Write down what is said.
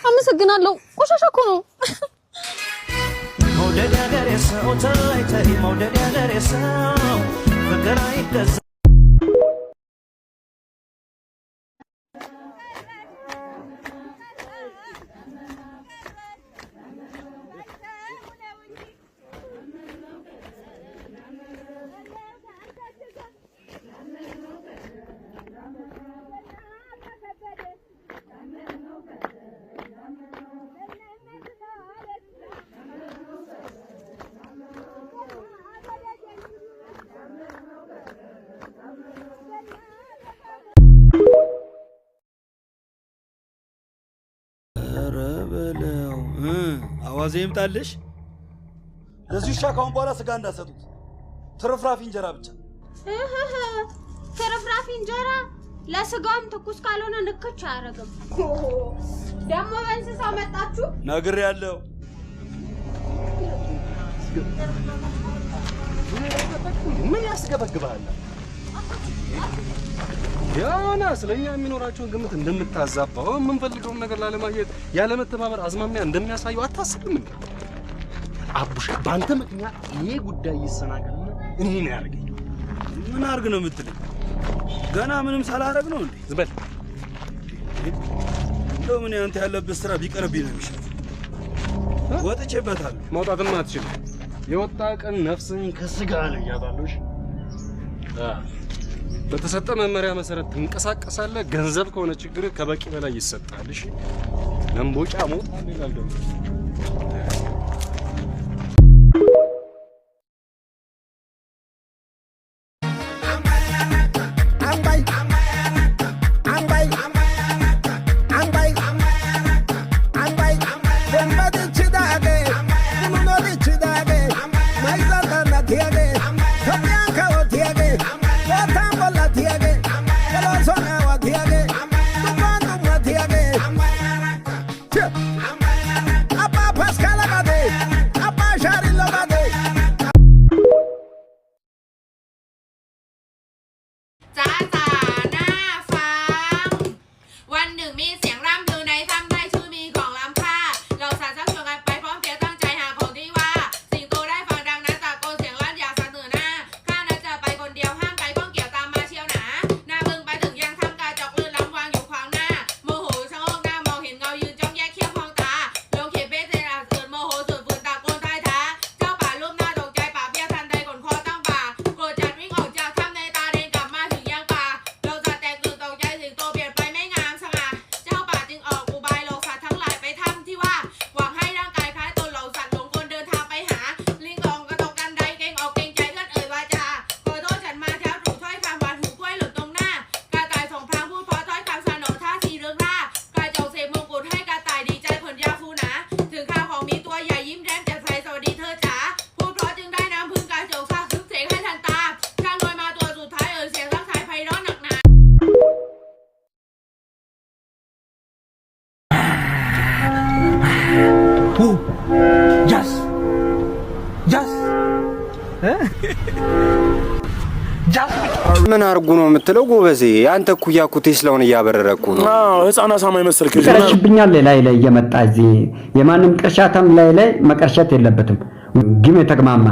አመሰግናለሁ ቆሻሻ እኮ ነው መውደድ ያገሬሰው ተይ መውደድ ያገሬሰው ፍቅር አይገዛ አዋዜ ይምጣልሽ ለዚህ ሻካውን በኋላ ስጋ እንዳሰጡት ትርፍራፊ እንጀራ ብቻ ትርፍራፊ እንጀራ ለስጋም ትኩስ ካልሆነ ንክች አያረግም ደሞ በእንስሳ መጣችሁ ነግር ያለው ምን ያስገበግባል ያና ስለኛ የሚኖራቸውን ግምት እንደምታዛባው ምን ፈልገው ነገር ላለማየት ያለ መተባበር አዝማሚያ እንደሚያሳየው አታስብም እንዴ አቡሽ ባንተ ምክንያት ይሄ ጉዳይ ይሰናከልና እኔ ነው ያርገኝ ምን አርግ ነው የምትለኝ ገና ምንም ሳላረግ ነው እንዴ ዝበል እንደው ምን ያንተ ያለበት ስራ ቢቀርብኝ ነው የሚሻለው ወጥቼበታል መውጣትም አትችልም የወጣ ቀን ነፍስን ከስጋ ላይ ያባሉሽ በተሰጠ መመሪያ መሰረት እንቀሳቀሳለህ ገንዘብ ከሆነ ችግር ከበቂ በላይ ይሰጣል እሺ ለምቦጫ ሞት ይላል ደግሞ ምን አርጉ ነው የምትለው ጎበዜ አንተ ኩያ ኩቴ ስለሆነ ያበረረኩ ነው ህፃና ሳማይ መሰልክ ይቀርሽብኛል ላይ እየመጣ እዚህ የማንም ቅርሻታም ላይ መቀርሸት የለበትም ግም የተግማማ